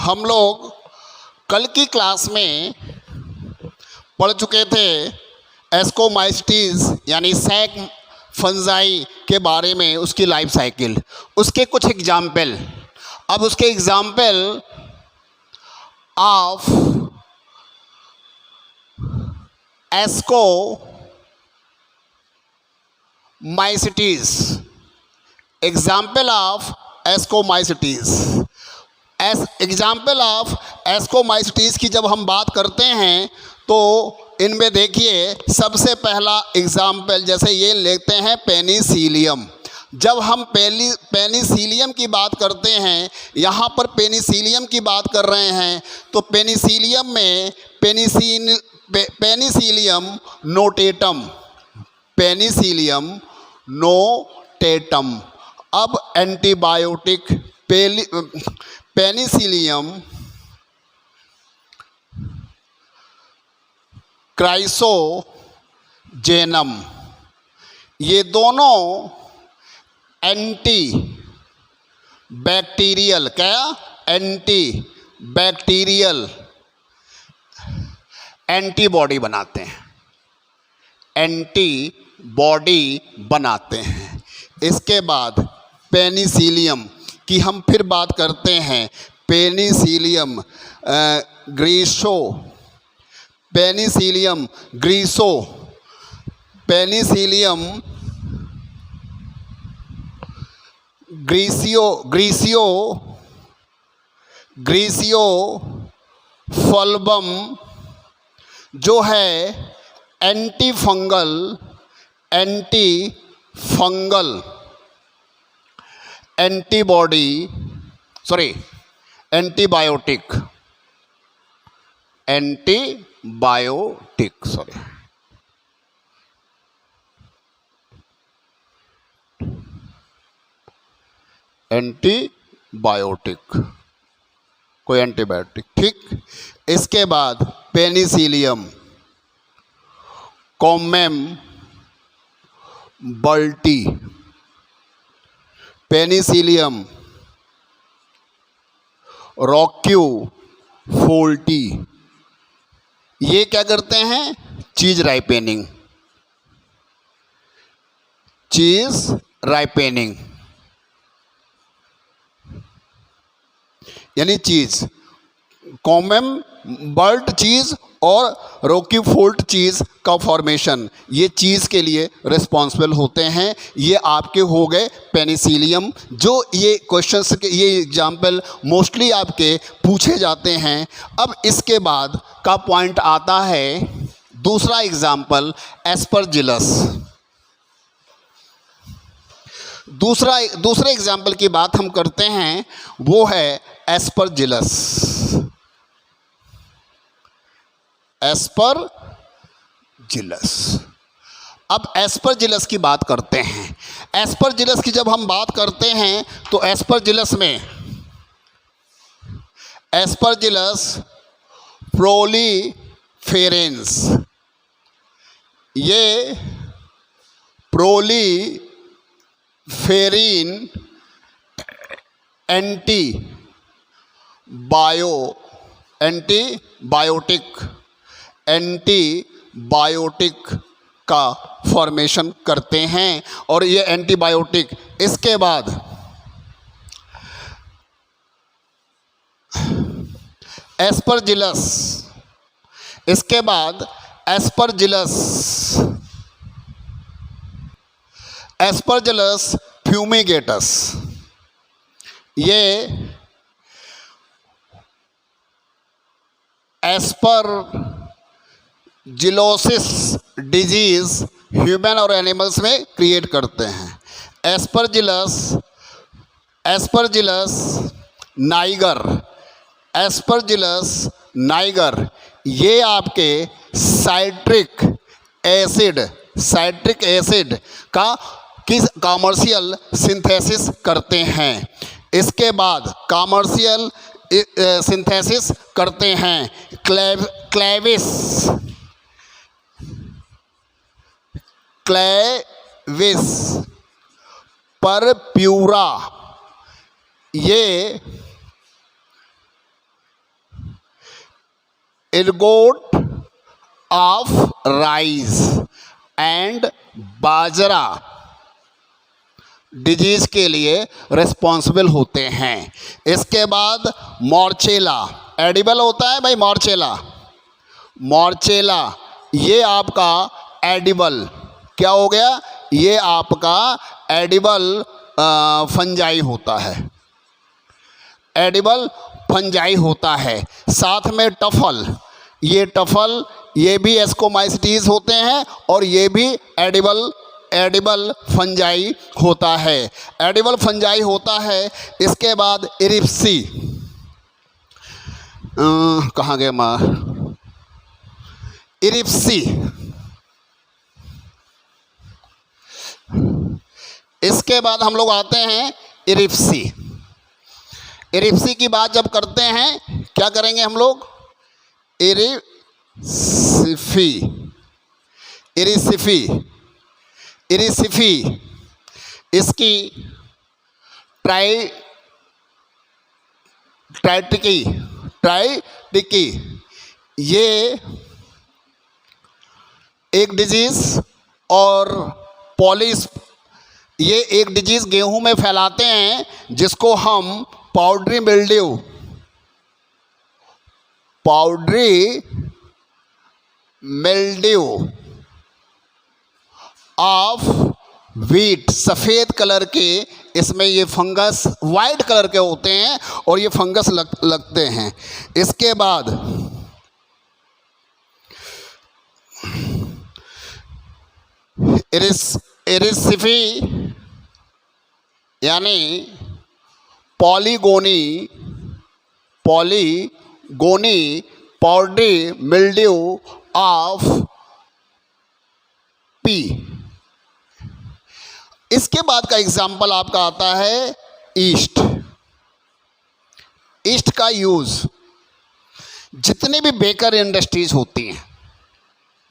हम लोग कल की क्लास में पढ़ चुके थे एस्कोमाइसिटीज यानी सैक फंजाई के बारे में, उसकी लाइफ साइकिल, उसके कुछ एग्जाम्पल। अब उसके example of ascomycetes, example of ascomycetes. Example of ascomycetes की जब हम बात करते हैं तो इनमें देखिए सबसे पहला एग्जाम्पल, जैसे ये लेते हैं पेनिसिलियम। जब हम पेनिसिलियम की बात करते हैं, यहाँ पर पेनिसिलियम की बात कर रहे हैं, तो पेनिसिलियम में पेनिसिलियम नोटेटम, पेनिसिलियम नोटेटम। अब एंटीबायोटिक पेनिसिलियम क्राइसोजेनम, ये दोनों एंटी बैक्टीरियल, क्या एंटी बैक्टीरियल एंटीबॉडी बनाते हैं, एंटीबॉडी बनाते हैं। इसके बाद पेनिसिलियम की हम फिर बात करते हैं, penicillium griseo, penicillium griseo, penicillium griseofulvum, जो है एंटीफंगल एंटीबॉडी, एंटीबायोटिक, कोई एंटीबायोटिक, ठीक। इसके बाद पेनिसिलियम कॉमेम बल्टी, पेनिसिलियम रॉक्यू फोल्टी, ये क्या करते हैं, चीज राइपेनिंग यानी चीज, कॉमेम बल्ट चीज और रॉकी फोल्ट चीज का फॉर्मेशन, ये चीज के लिए रिस्पॉन्सिबल होते हैं। ये आपके हो गए पेनिसिलियम, जो ये क्वेश्चंस के ये एग्जाम्पल मोस्टली आपके पूछे जाते हैं। अब इसके बाद का पॉइंट आता है दूसरा एग्जाम्पल, एस्परजिलस। दूसरे एग्जाम्पल की बात हम करते हैं, वो है एस्परजिलस। अब एस्परजिलस की बात करते हैं। एस्परजिलस की जब हम बात करते हैं तो एस्परजिलस में एस्परजिलस प्रोलीफेरेंस, ये प्रोलीफेरिन एंटीबायोटिक का फॉर्मेशन करते हैं, और ये एंटीबायोटिक इसके बाद एस्परजिलस, इसके बाद एस्परजिलस फ्यूमिगेटस, ये एस्परजिलोसिस डिजीज ह्यूमन और एनिमल्स में क्रिएट करते हैं। एस्परजिलस नाइगर, ये आपके साइट्रिक एसिड का कॉमर्शियल सिंथेसिस करते हैं। इसके बाद कॉमर्शियल सिंथेसिस करते हैं क्लेविस परप्यूरा, ये इरगोट of rice and bajra disease के लिए रिस्पॉन्सिबल होते हैं। इसके बाद मॉर्चेला, एडिबल होता है भाई मॉर्चेला, मॉर्चेला ये आपका एडिबल क्या हो गया, ये आपका एडिबल फंजाई होता है, एडिबल फंजाई होता है। साथ में टफल, ये टफल ये भी एस्कोमाइसिटीज होते हैं और ये भी एडिबल फंजाई होता है, एडिबल फंजाई होता है। इसके बाद इरिप्सी, कहाँ गए माँ, इरिप्सी, इसके बाद हम लोग आते हैं इरिप्सी। इरिप्सी की बात जब करते हैं क्या करेंगे हम लोग, इरिसिफी, इरिसिफी, इरिसिफी इसकी ट्राइटिकी ये एक डिजीज और पॉलिस ये एक डिजीज गेहूं में फैलाते हैं जिसको हम पाउडरी मिल्ड्यू ऑफ व्हीट, सफ़ेद कलर के इसमें ये फंगस वाइट कलर के होते हैं और ये फंगस लगते हैं। इसके बाद इरिसिफी यानी पॉलीगोनी पाउडरी मिल्ड्यू ऑफ पी। इसके बाद का एग्जाम्पल आपका आता है ईस्ट। ईस्ट का यूज जितने भी बेकर इंडस्ट्रीज होती हैं,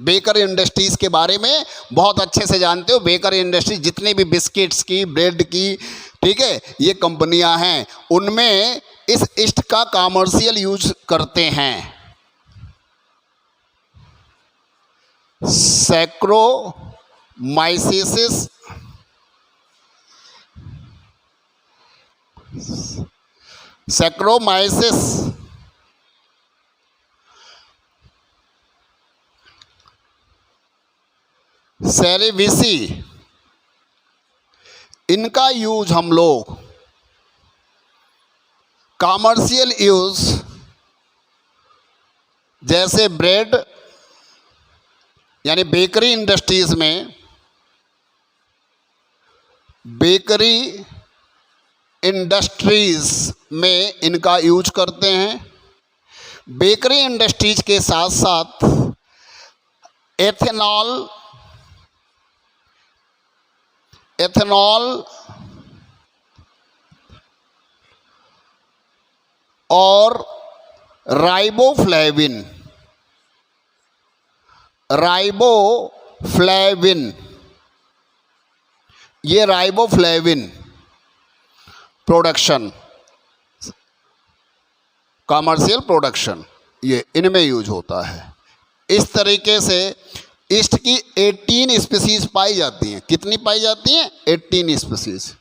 बेकर इंडस्ट्रीज़ के बारे में बहुत अच्छे से जानते हो। बेकर इंडस्ट्रीज जितने भी बिस्किट्स की, ब्रेड की, ठीक है, ये कंपनियां हैं, उनमें इस ईस्ट का कमर्शियल यूज करते हैं। सैक्रोमाइसिस, सेरेविसी, इनका यूज हम लोग कमर्शियल यूज जैसे ब्रेड यानी बेकरी इंडस्ट्रीज में, बेकरी इंडस्ट्रीज में इनका यूज करते हैं। बेकरी इंडस्ट्रीज के साथ साथ एथेनॉल और राइबोफ्लेविन ये राइबोफ्लेविन प्रोडक्शन, कमर्शियल प्रोडक्शन, ये इनमें यूज होता है। इस तरीके से ईस्ट की 18 स्पीसीज पाई जाती हैं। कितनी पाई जाती हैं? 18 स्पीसीज।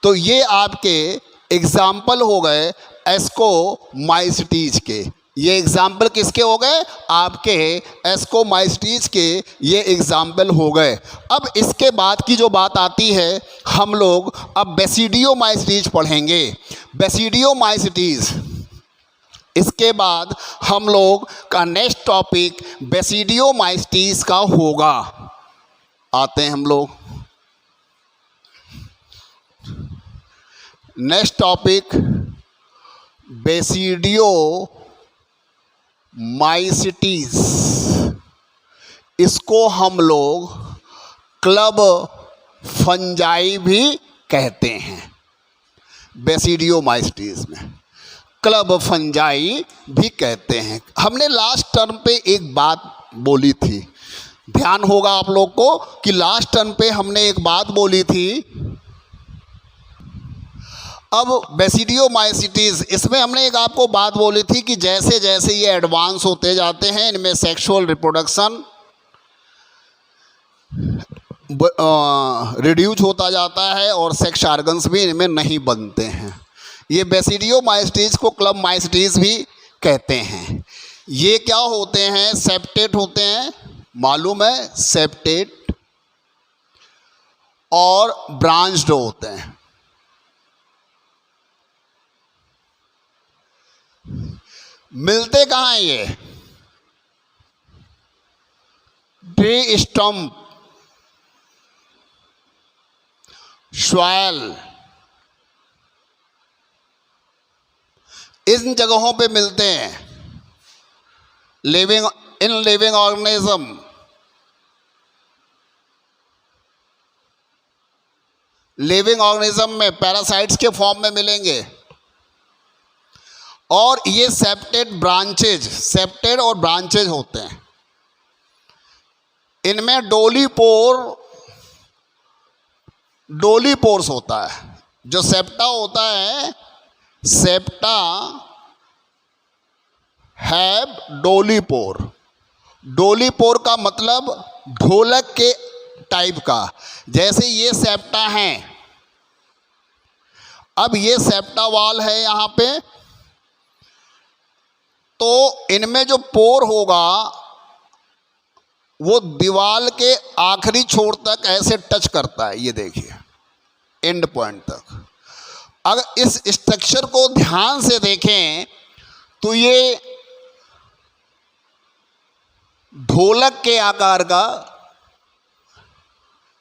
तो ये आपके एग्जाम्पल हो गए एस्कोमाइसिटीज के। ये एग्जाम्पल किसके हो गए? आपके एस्कोमाइसिटीज के ये एग्जाम्पल हो गए। अब इसके बाद की जो बात आती है, हम लोग अब बेसिडियोमाइसिटीज पढ़ेंगे। बेसिडियोमाइसिटीज, इसके बाद हम लोग का नेक्स्ट टॉपिक बेसिडियोमाइसिटीज का होगा। आते हैं हम लोग नेक्स्ट टॉपिक बेसिडियोमाइसिटीज। इसको हम लोग क्लब फंजाई भी कहते हैं। बेसिडियोमाइसिटीज में क्लब फंजाई भी कहते हैं। हमने लास्ट टर्म पे एक बात बोली थी, ध्यान होगा आप लोग को कि लास्ट टर्म पे हमने एक बात बोली थी, अब बेसिडियोमाइसिटीज, इसमें हमने एक आपको बात बोली थी कि जैसे जैसे ये एडवांस होते जाते हैं इनमें सेक्सुअल रिप्रोडक्शन रिड्यूस होता जाता है और सेक्स ऑर्गन्स भी इनमें नहीं बनते हैं। ये बेसिडियोमाइसिटीज को क्लब माइसिटीज भी कहते हैं। ये क्या होते हैं? सेप्टेट होते हैं, मालूम है, सेप्टेट, और ब्रांच्ड होते हैं। मिलते कहाँ हैं ये? ट्री स्टम्प, सॉइल, इन जगहों पे मिलते हैं। लिविंग ऑर्गेनिज्म, लिविंग ऑर्गेनिज्म में पैरासाइट्स के फॉर्म में मिलेंगे। और ये सेप्टेड ब्रांचेज, सेप्टेड और ब्रांचेज होते हैं। इनमें डोली पोर्स होता है। जो सेप्टा होता है, सेप्टा हैव डोली पोर। डोली पोर का मतलब ढोलक के टाइप का। जैसे ये सेप्टा हैं, अब ये सेप्टा वाल है यहाँ पे, तो इनमें जो पोर होगा वो दीवार के आखिरी छोर तक ऐसे टच करता है। ये देखिए एंड पॉइंट तक। अगर इस स्ट्रक्चर को ध्यान से देखें तो ये ढोलक के आकार का,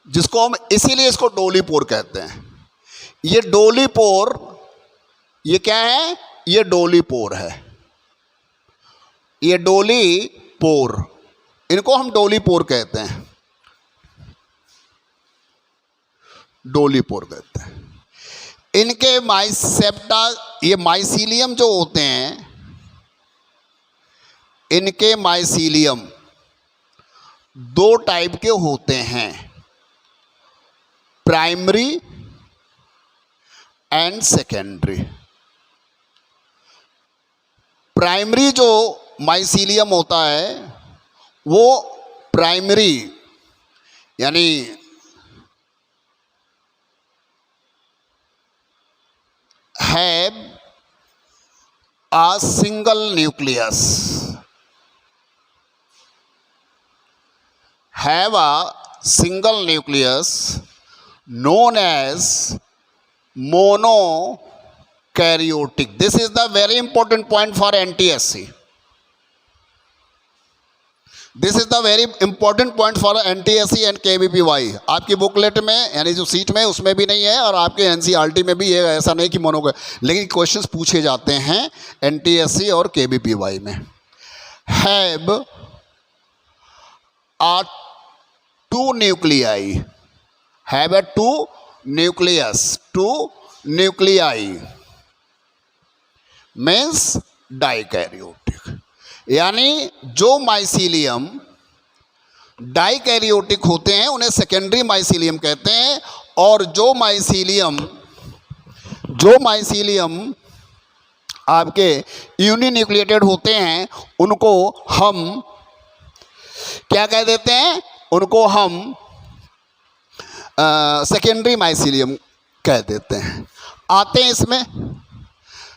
जिसको हम इसीलिए इसको डोली पोर कहते हैं। ये डोली पोर, ये क्या है? ये डोली पोर है। ये डोली पोर, इनको हम डोली पोर कहते हैं, डोली पोर कहते हैं। इनके माइसेप्टा, ये माइसीलियम जो होते हैं, इनके माइसीलियम दो टाइप के होते हैं, प्राइमरी एंड सेकेंडरी। प्राइमरी जो माइसीलियम होता है वो प्राइमरी यानी have a single nucleus, have a single nucleus known as monokaryotic. This is the very important point for NTSC. This is the very important point for NTSC and KVPY। आपकी booklet में यानी जो seat में उसमें भी नहीं है और आपके NCERT में भी ये ऐसा नहीं कि मोनो, लेकिन क्वेश्चंस पूछे जाते हैं NTSC और KVPY में। Have a two nuclei, have a two nucleus, two nuclei means dikaryotic. यानी जो माइसीलियम डाइकैरियोटिक होते हैं उन्हें सेकेंडरी माइसीलियम कहते हैं, और जो माइसीलियम आपके यूनिन्यूक्लिएटेड होते हैं उनको हम क्या कह देते हैं? उनको हम सेकेंडरी माइसीलियम कह देते हैं। आते हैं इसमें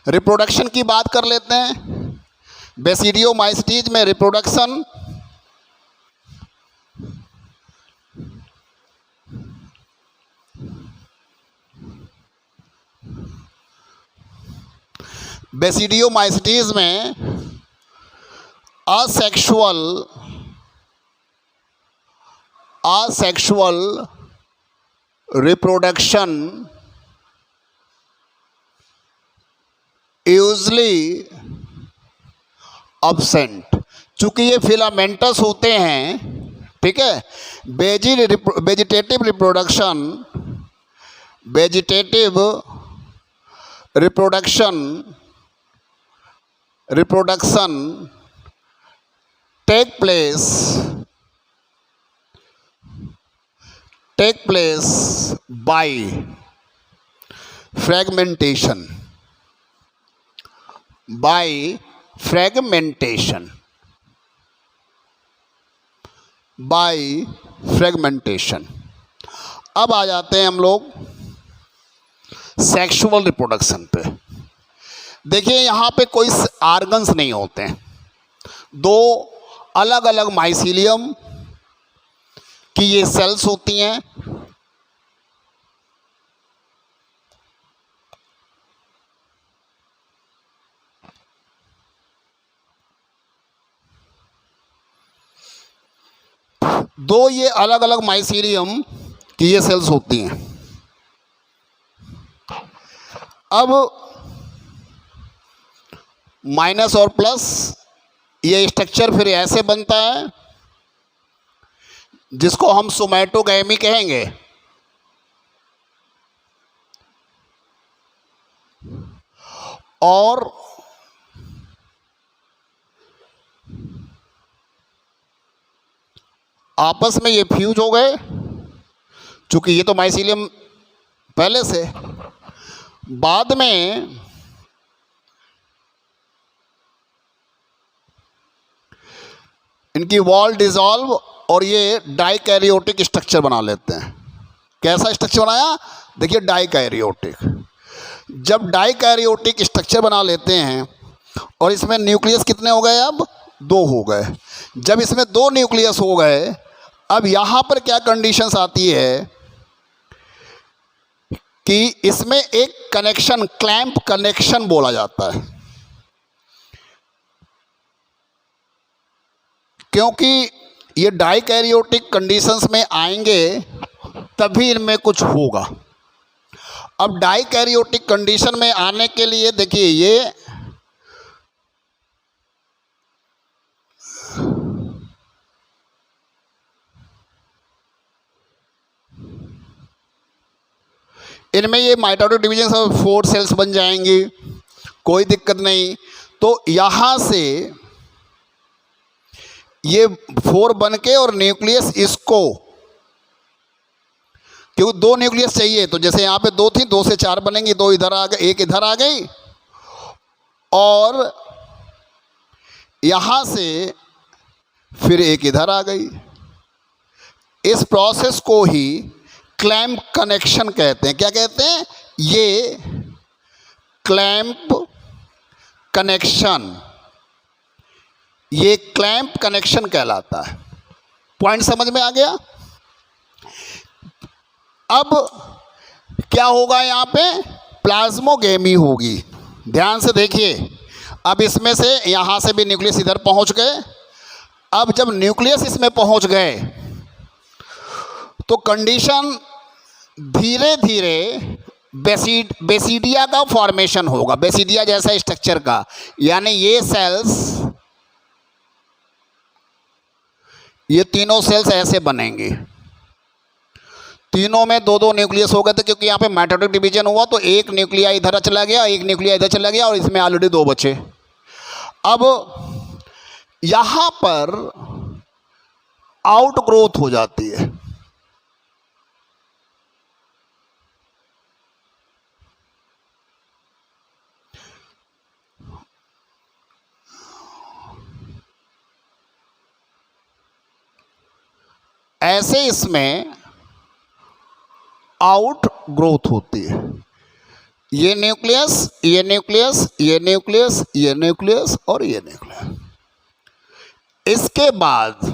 रिप्रोडक्शन की बात कर लेते हैं। बेसिडियोमाइसिटीज में रिप्रोडक्शन, बेसिडियोमाइसिटीज में असेक्सुअल रिप्रोडक्शन यूजली absent। चूंकि ये फिलामेंटस होते हैं, ठीक है, vegetative reproduction take place by fragmentation, by fragmentation, by fragmentation. अब आ जाते हैं हम लोग सेक्सुअल रिप्रोडक्शन पे। देखिए यहाँ पे कोई आर्गन्स नहीं होते हैं, दो अलग अलग माइसीलियम की ये सेल्स होती हैं। दो ये अलग अलग माइसीलियम की ये सेल्स होती हैं। अब माइनस और प्लस ये स्ट्रक्चर फिर ऐसे बनता है जिसको हम सोमैटोगैमी कहेंगे। और आपस में ये फ्यूज हो गए, चूंकि ये तो माइसीलियम पहले से, बाद में इनकी वॉल डिसॉल्व और ये डाइकैरियोटिक स्ट्रक्चर बना लेते हैं। कैसा स्ट्रक्चर बनाया? देखिए डाइकैरियोटिक। जब डाइकैरियोटिक स्ट्रक्चर बना लेते हैं और इसमें न्यूक्लियस कितने हो गए? अब 2 हो गए। जब इसमें 2 न्यूक्लियस हो गए, अब यहाँ पर क्या कंडीशंस आती है कि इसमें एक कनेक्शन, क्लैंप कनेक्शन बोला जाता है, क्योंकि ये डाइकैरियोटिक कंडीशंस में आएंगे तभी इनमें कुछ होगा। अब डाइकैरियोटिक कंडीशन में आने के लिए देखिए ये इनमें ये माइटोटिक डिवीजन सब 4 सेल्स बन जाएंगी, कोई दिक्कत नहीं। तो यहाँ से ये 4 बन के और न्यूक्लियस इसको, क्योंकि 2 न्यूक्लियस चाहिए, तो जैसे यहाँ पे 2 थी, 2 से 4 बनेंगी, 2 इधर आ गए, 1 इधर आ गई, और यहाँ से फिर 1 इधर आ गई। इस प्रोसेस को ही क्लैंप कनेक्शन कहते हैं। क्या कहते हैं? ये क्लैंप कनेक्शन, ये क्लैंप कनेक्शन कहलाता है। पॉइंट समझ में आ गया? अब क्या होगा? यहाँ पे प्लाज्मोगेमी होगी। ध्यान से देखिए, अब इसमें से यहाँ से भी न्यूक्लियस इधर पहुँच गए। अब जब न्यूक्लियस इसमें पहुँच गए तो कंडीशन धीरे धीरे बेसिडिया का फॉर्मेशन होगा, बेसिडिया जैसा स्ट्रक्चर का। यानी ये सेल्स, ये तीनों सेल्स ऐसे बनेंगे। तीनों में 2-2 न्यूक्लियस हो गए थे, क्योंकि यहाँ पे माइटोटिक डिवीजन हुआ तो एक न्यूक्लिया इधर चला गया, एक न्यूक्लिया इधर चला गया, और इसमें ऑलरेडी 2 बचे। अब यहाँ पर आउट ग्रोथ हो जाती है। ऐसे इसमें आउट ग्रोथ होती है। ये न्यूक्लियस, ये न्यूक्लियस, ये न्यूक्लियस, ये न्यूक्लियस और ये न्यूक्लियस। इसके बाद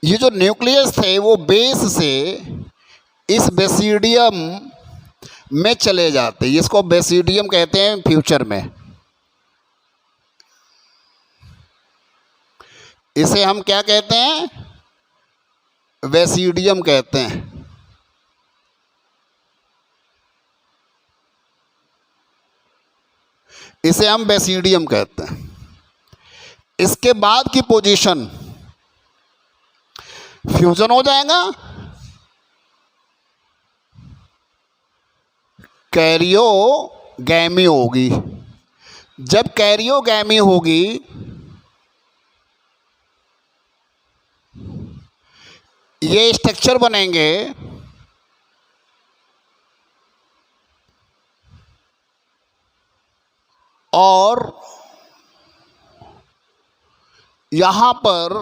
ये जो न्यूक्लियस थे वो बेस से इस बेसिडियम में चले जाते हैं। इसको बेसिडियम कहते हैं फ्यूचर में। इसे हम क्या कहते हैं? बेसिडियम कहते हैं। इसे हम बेसिडियम कहते हैं। इसके बाद की पोजीशन फ्यूजन हो जाएगा, कैरियोगैमी होगी। जब कैरियोगैमी होगी ये स्ट्रक्चर बनेंगे और यहां पर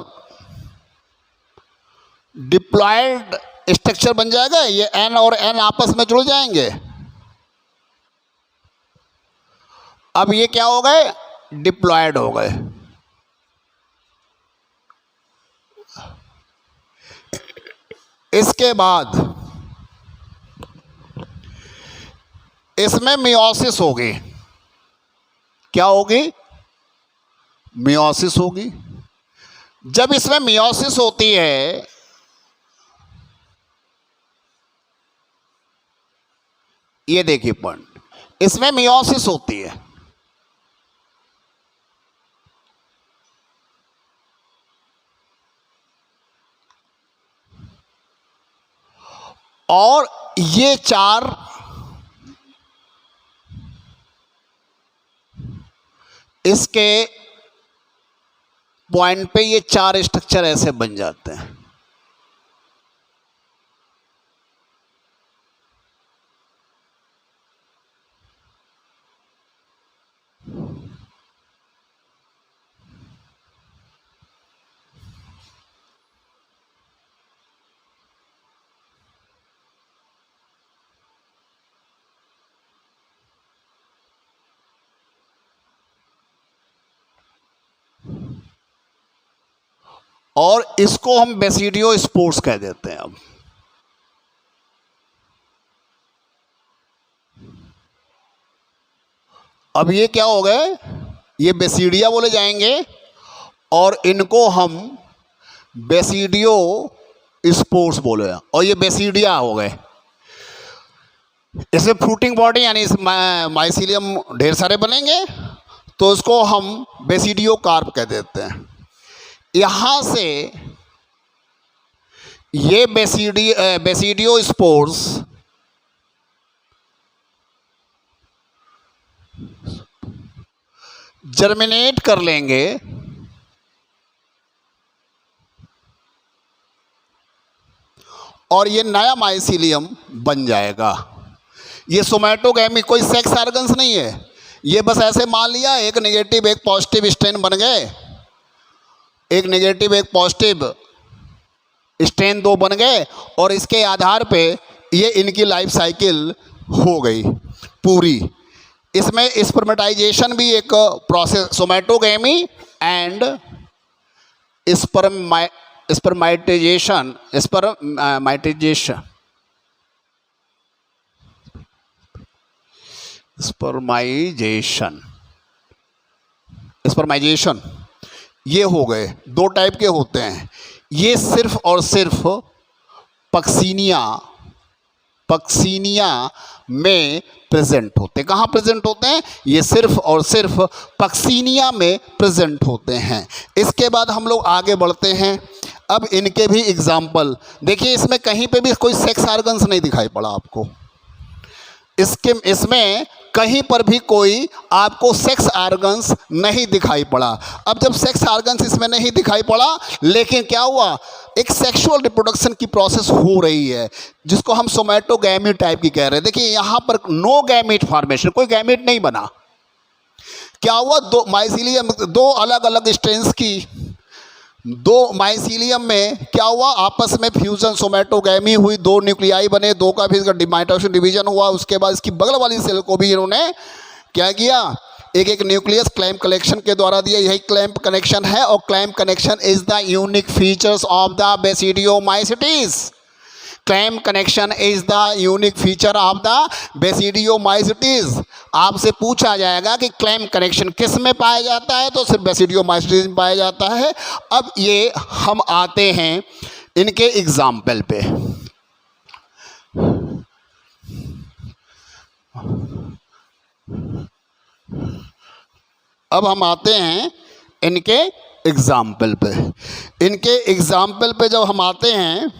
डिप्लॉयड स्ट्रक्चर बन जाएगा। ये एन और एन आपस में जुड़ जाएंगे। अब ये क्या हो गए, डिप्लॉयड हो गए। इसके बाद इसमें मियोसिस होगी। क्या होगी, मियोसिस होगी। जब इसमें मियोसिस होती है, ये देखिए पॉइंट, इसमें मियोसिस होती है और ये चार इसके पॉइंट पे ये चार स्ट्रक्चर ऐसे बन जाते हैं। और इसको हम बेसिडियो स्पोर्स कह देते हैं। अब ये क्या हो गए, ये बेसिडिया बोले जाएंगे और इनको हम बेसिडियो स्पोर्स बोले, और ये बेसिडिया हो गए। इसमें फ्रूटिंग बॉडी यानी माइसीलियम ढेर सारे बनेंगे, तो इसको हम बेसिडियो कार्प कह देते हैं। यहां से ये बेसिडियो स्पोर्स जर्मिनेट कर लेंगे और ये नया माइसीलियम बन जाएगा। ये सोमैटोगैमी कोई सेक्स ऑर्गन्स नहीं है, ये बस ऐसे मान लिया एक नेगेटिव एक पॉजिटिव स्ट्रेन बन गए, एक नेगेटिव एक पॉजिटिव स्ट्रेन दो बन गए और इसके आधार पे ये इनकी लाइफ साइकिल हो गई पूरी। इसमें स्पर्मेटाइजेशन भी एक प्रोसेस, सोमैटोगैमी एंड स्पर्माइटेजेशन स्पर्माइजेशन ये हो गए। दो टाइप के होते हैं, ये सिर्फ और सिर्फ पक्सीनिया में प्रेजेंट होते हैं। कहाँ प्रेजेंट होते हैं, ये सिर्फ और सिर्फ पक्सीनिया में प्रेजेंट होते हैं। इसके बाद हम लोग आगे बढ़ते हैं। अब इनके भी एग्जाम्पल देखिए, इसमें कहीं पे भी कोई सेक्स ऑर्गन्स नहीं दिखाई पड़ा आपको, इसमें कहीं पर भी कोई आपको सेक्स ऑर्गन्स नहीं दिखाई पड़ा। अब जब सेक्स ऑर्गन्स इसमें नहीं दिखाई पड़ा, लेकिन क्या हुआ, एक सेक्सुअल रिप्रोडक्शन की प्रोसेस हो रही है जिसको हम सोमैटोगैमी टाइप की कह रहे हैं। देखिए यहाँ पर नो गैमीट फॉर्मेशन, कोई गैमीट नहीं बना। क्या हुआ, दो माइसीलियम, दो अलग अलग स्ट्रेन्स की दो माइसीलियम में क्या हुआ, आपस में फ्यूजन सोमैटोगैमी हुई, दो न्यूक्लियाई बने, दो का फिर माइटोसिस डिवीजन हुआ। उसके बाद इसकी बगल वाली सेल को भी इन्होंने क्या किया, एक एक न्यूक्लियस क्लैंप कनेक्शन के द्वारा दिया। यही क्लैंप कनेक्शन है और clamp connection is the unique features of the basidiomycetes. Clamp connection is the unique feature of the basidiomycetes. आपसे पूछा जाएगा कि क्लैंप कनेक्शन किस में पाया जाता है, तो सिर्फ बेसिडियोमाइसिटीज में पाया जाता है। अब ये हम आते हैं इनके एग्जाम्पल पे। अब हम आते हैं इनके एग्जाम्पल पे। इनके एग्जाम्पल पे जब हम आते हैं,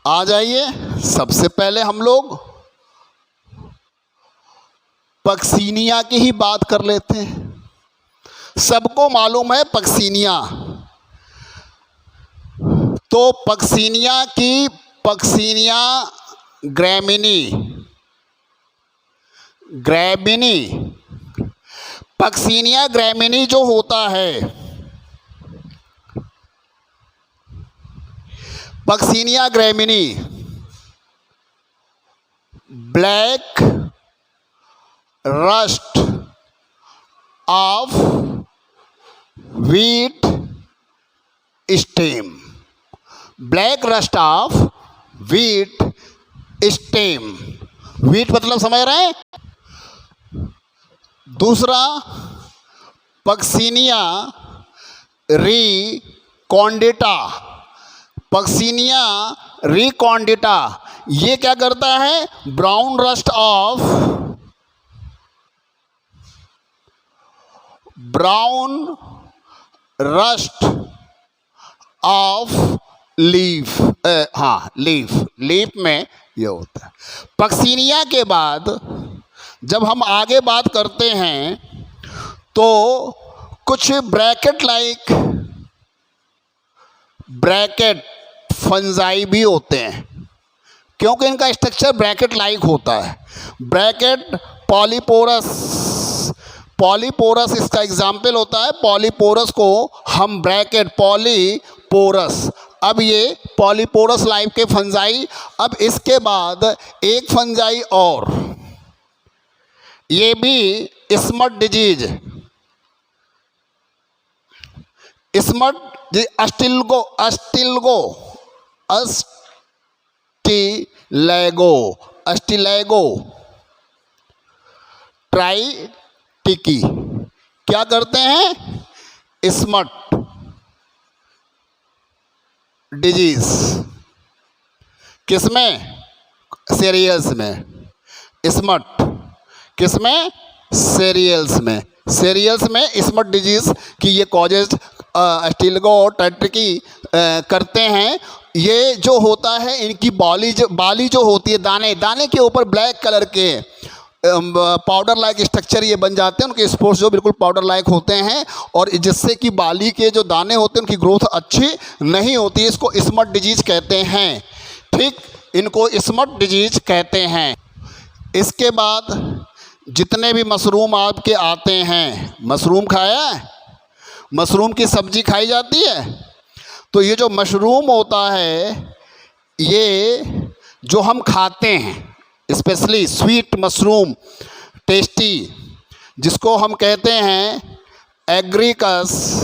आ जाइए, सबसे पहले हम लोग पक्सीनिया की ही बात कर लेते हैं। सबको मालूम है पक्सीनिया, तो पक्सिनिया ग्रैमिनी जो होता है, Puccinia Gramineae black rust of wheat stem, black rust of wheat stem. Wheat मतलब समझ रहे हैं। दूसरा पक्सिनिया रिकॉन्डिटा, ये क्या करता है, brown rust of leaf, leaf में ये होता है। पक्सिनिया के बाद जब हम आगे बात करते हैं तो कुछ ब्रैकेट फंजाई भी होते हैं, क्योंकि इनका स्ट्रक्चर ब्रैकेट लाइक होता है। ब्रैकेट पॉलीपोरस इसका एग्जाम्पल होता है। पॉलीपोरस को हम ब्रैकेट पॉलीपोरस, अब ये पॉलीपोरस लाइफ के फंजाई। अब इसके बाद एक फंजाई और, ये भी स्मट डिजीज, अस्टिलैगो ट्राइटिकी क्या करते हैं, स्मट डिजीज। किसमें, सीरियल्स में। स्मट किसमें, सीरियल्स में स्मट डिजीज की ये कॉजेज अस्टिलैगो ट्राइटिकी करते हैं। ये जो होता है, इनकी बाली जो होती है, दाने के ऊपर ब्लैक कलर के पाउडर लाइक स्ट्रक्चर ये बन जाते हैं। उनके स्पोर्स जो बिल्कुल पाउडर लाइक होते हैं, और जिससे कि बाली के जो दाने होते हैं उनकी ग्रोथ अच्छी नहीं होती। इसको स्मट डिजीज कहते हैं। ठीक, इनको स्मट डिजीज कहते हैं। इसके बाद जितने भी मशरूम आपके आते हैं, मशरूम खाया है, मशरूम की सब्जी खाई जाती है। तो ये जो मशरूम होता है, ये जो हम खाते हैं, स्पेशली स्वीट मशरूम, टेस्टी, जिसको हम कहते हैं एग्रिकस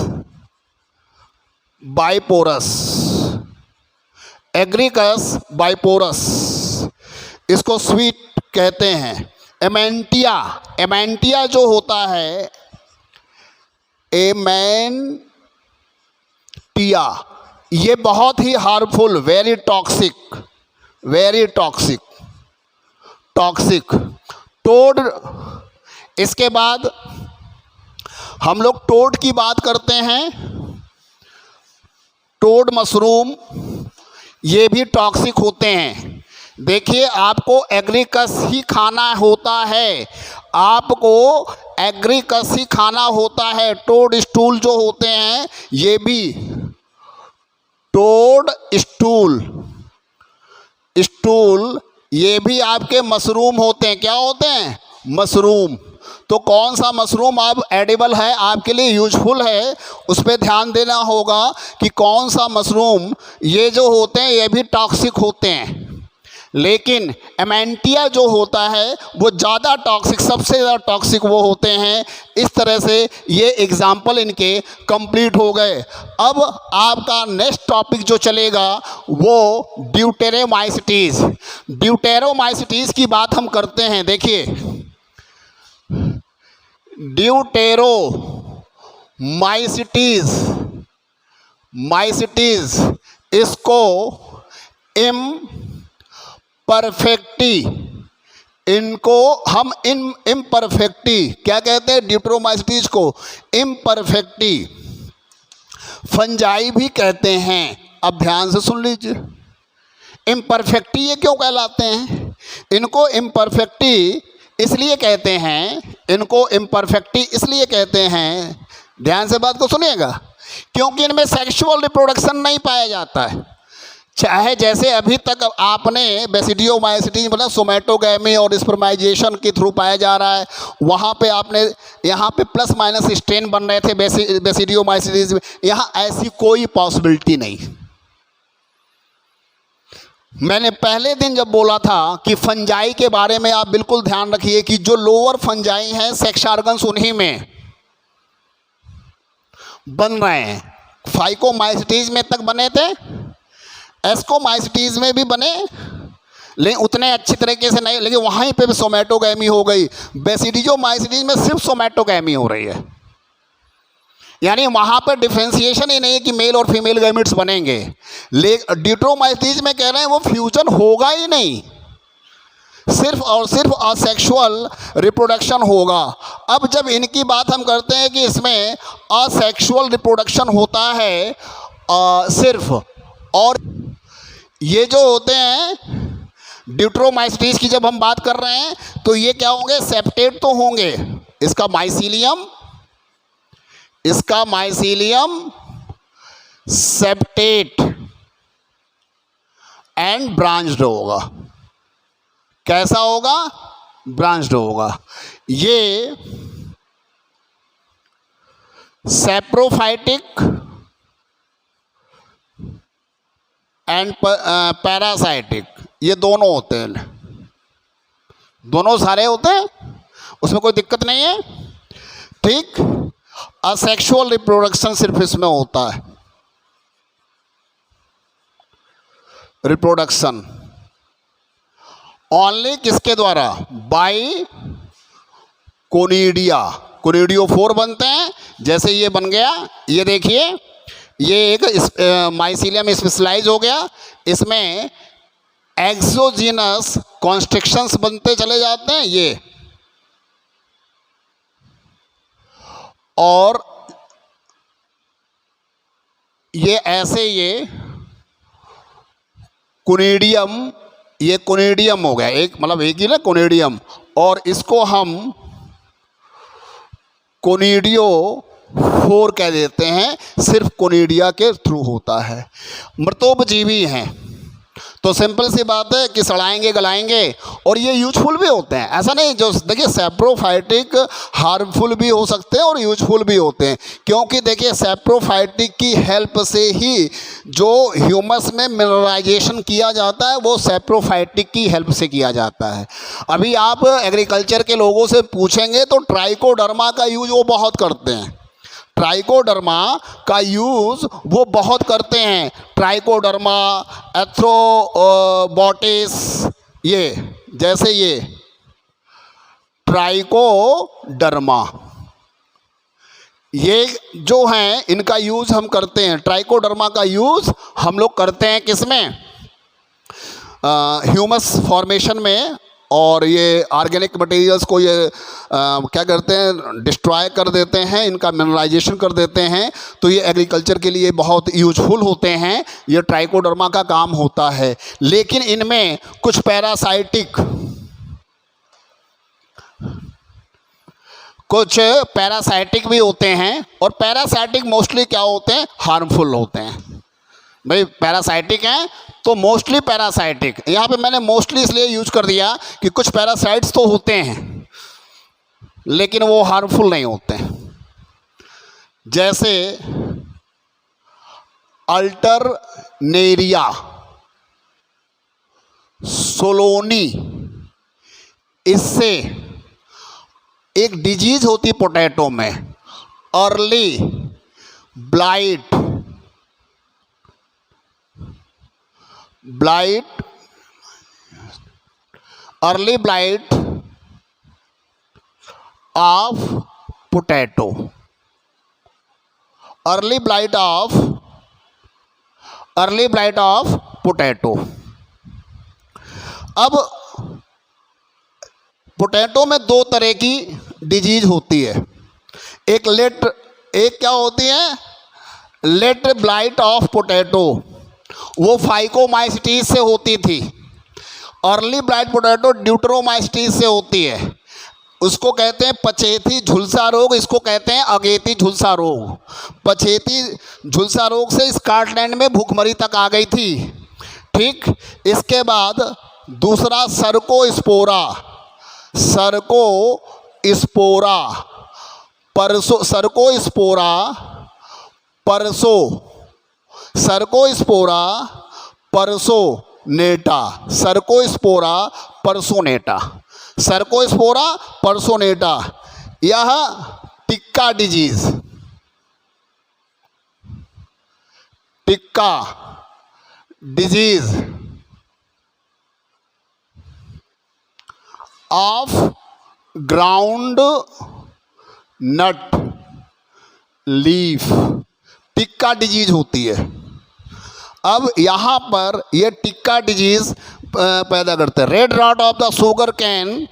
बाइपोरस, इसको स्वीट कहते हैं। एमेंटिया जो होता है, एमेंटिया, ये बहुत ही हार्मफुल, वेरी टॉक्सिक। टोड, इसके बाद हम लोग टोड की बात करते हैं। टोड मशरूम ये भी टॉक्सिक होते हैं। देखिए, आपको एग्रिकस ही खाना होता है, टोड स्टूल जो होते हैं, ये भी टोड स्टूल ये भी आपके मशरूम होते हैं। क्या होते हैं, मशरूम। तो कौन सा मशरूम अब एडिबल है, आपके लिए यूजफुल है, उस पर ध्यान देना होगा कि कौन सा मशरूम, ये जो होते हैं ये भी टॉक्सिक होते हैं। लेकिन एमेंटिया जो होता है वो ज़्यादा टॉक्सिक, सबसे ज़्यादा टॉक्सिक वो होते हैं। इस तरह से ये एग्जाम्पल इनके कंप्लीट हो गए। अब आपका नेक्स्ट टॉपिक जो चलेगा वो ड्यूटेरोमाइसिटीज़ की बात हम करते हैं। देखिए, ड्यूटेरोमाइसिटीज़, इसको इनको हम इम्परफेक्टी क्या कहते हैं, ड्यूटेरोमाइसिटीज को इम्परफेक्टी फंजाई भी कहते हैं। अब ध्यान से सुन लीजिए, इम्परफेक्टी ये क्यों कहलाते हैं, इनको इम्परफेक्टी इसलिए कहते हैं, ध्यान से बात को सुनिएगा, क्योंकि इनमें सेक्सुअल रिप्रोडक्शन नहीं पाया जाता है। चाहे जैसे अभी तक आपने बेसिडियोमाइसिटीज मतलब सोमैटोगैमी और स्पर्माइजेशन के थ्रू पाया जा रहा है, वहाँ पे आपने यहाँ पे प्लस माइनस स्ट्रेन बन रहे थे बेसिडियोमाइसिटीज में, यहाँ ऐसी कोई पॉसिबिलिटी नहीं। मैंने पहले दिन जब बोला था कि फंजाई के बारे में आप बिल्कुल ध्यान रखिए कि जो लोअर फंजाई हैं सेक्स ऑर्गन्स उन्हीं में बन रहे हैं। फाइकोमाइसिटीज में तक बने थे, एस्कोमाइसिटीज में भी बने, लेकिन उतने अच्छी तरीके से नहीं, लेकिन वहीं पे भी सोमैटोगैमी हो गई। बेसिडियोमाइसिटीज में सिर्फ सोमैटोगैमी हो रही है, यानी वहाँ पर डिफ्रेंसिएशन ही नहीं है कि मेल और फीमेल गैमेट्स बनेंगे। ड्यूटेरोमाइसिटीज में कह रहे हैं वो फ्यूजन होगा ही नहीं, सिर्फ और सिर्फ असेक्सुअल रिप्रोडक्शन होगा। अब जब इनकी बात हम करते हैं कि इसमें असेक्सुअल रिप्रोडक्शन होता है सिर्फ, और ये जो होते हैं ड्यूटेरोमाइसिटीज की जब हम बात कर रहे हैं तो ये क्या होंगे, सेप्टेट तो होंगे। इसका माइसीलियम सेप्टेट एंड ब्रांच्ड होगा। कैसा होगा, ब्रांच्ड होगा। ये सैप्रोफाइटिक एंड पैरासाइटिक, ये दोनों होते हैं, दोनों सारे होते हैं, उसमें कोई दिक्कत नहीं है, ठीक। असेक्सुअल रिप्रोडक्शन सिर्फ इसमें होता है, रिप्रोडक्शन ओनली किसके द्वारा, बाई कोनिडिया। कोनिडियोफोर बनते हैं, जैसे ये बन गया, ये देखिए ये एक माइसीलियम स्पेशलाइज हो गया, इसमें एक्सोजीनस कॉन्स्ट्रिक्शंस बनते चले जाते हैं ये, और ये ऐसे ये कोनिडियम, ये कोनिडियम हो गया, एक मतलब एक ही ना कोनिडियम, और इसको हम कोनिडियो 4 कह देते हैं, सिर्फ कोनिडिया के थ्रू होता है। मृतोपजीवी हैं, तो सिंपल सी बात है कि सड़ाएंगे गलाएंगे, और ये यूजफुल भी होते हैं। ऐसा नहीं, जो देखिए सैप्रोफाइटिक हार्मफुल भी हो सकते हैं और यूजफुल भी होते हैं, क्योंकि देखिए सैप्रोफाइटिक की हेल्प से ही जो ह्यूमस में मिनरलाइजेशन किया जाता है वो सैप्रोफाइटिक की हेल्प से किया जाता है। अभी आप एग्रीकल्चर के लोगों से पूछेंगे तो ट्राइकोडर्मा का यूज वो बहुत करते हैं, ट्राइकोडर्मा का यूज़ वो बहुत करते हैं, ट्राइकोडर्मा, एथ्रोबॉटिस, ये जैसे ये ट्राइकोडर्मा, ये जो हैं इनका यूज़ हम करते हैं। ट्राइकोडर्मा का यूज़ हम लोग करते हैं किसमें, ह्यूमस फॉर्मेशन में, और ये ऑर्गेनिक मटेरियल्स को ये क्या करते हैं, डिस्ट्रॉय कर देते हैं, इनका मिनरलाइजेशन कर देते हैं, तो ये एग्रीकल्चर के लिए बहुत यूजफुल होते हैं, ये ट्राइकोडर्मा का काम होता है। लेकिन इनमें कुछ पैरासाइटिक भी होते हैं, और पैरासाइटिक मोस्टली क्या होते हैं, हार्मफुल होते हैं। भाई पैरासाइटिक हैं तो मोस्टली पैरासाइटिक, यहाँ पे मैंने मोस्टली इसलिए यूज कर दिया कि कुछ पैरासाइट्स तो होते हैं लेकिन वो हार्मफुल नहीं होते हैं, जैसे अल्टरनेरिया सोलोनी, इससे एक डिजीज होती पोटैटो में, early blight early blight of potato, early blight of potato. अब पोटैटो में दो तरह की डिजीज होती है, एक क्या होती है, लेट ब्लाइट ऑफ पोटैटो, वो फाइकोमाइसिटीज से होती थी। अर्ली ब्लाइट पोटैटो ड्यूटेरोमाइसिटीज से होती है, उसको कहते हैं पछेती झुलसा रोग, इसको कहते हैं अगेती झुलसा रोग। पछेती झुलसा रोग से स्कॉटलैंड में भूखमरी तक आ गई थी, ठीक। इसके बाद दूसरा cercospora, cercospora, cercospora, cercospora personata, cercospora personata, cercospora personata. यह tikka disease, tikka disease of groundnut leaf, tikka disease होती है। अब यहाँ पर ये टिक्का डिजीज पैदा करते हैं। Red rot of the sugarcane,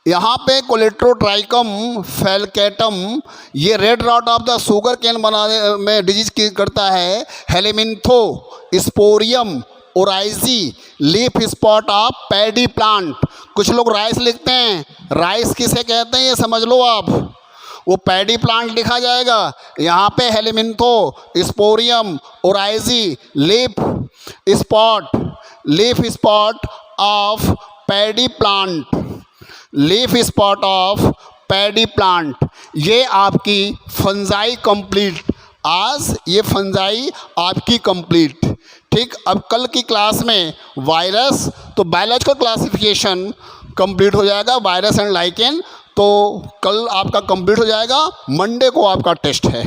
यहाँ पे कोलेट्रोट्राइकम फेलकेटम, ये red rot of the sugarcane बनाने में डिजीज की करता है। Helminthosporium oryzae leaf spot of paddy plant, कुछ लोग राइस लिखते हैं, राइस किसे कहते हैं ये समझ लो आप, वो पैडी प्लांट लिखा जाएगा। यहाँ पे helminthosporium oryzae leaf spot of paddy plant, leaf spot of paddy plant. ये आपकी फंजाई कंप्लीट, आज ये फंजाई आपकी कंप्लीट। ठीक। अब कल की क्लास में वायरस, तो बायोलॉजिकल क्लासिफिकेशन कंप्लीट हो जाएगा, वायरस एंड लाइकेन, तो कल आपका कंप्लीट हो जाएगा। मंडे को आपका टेस्ट है।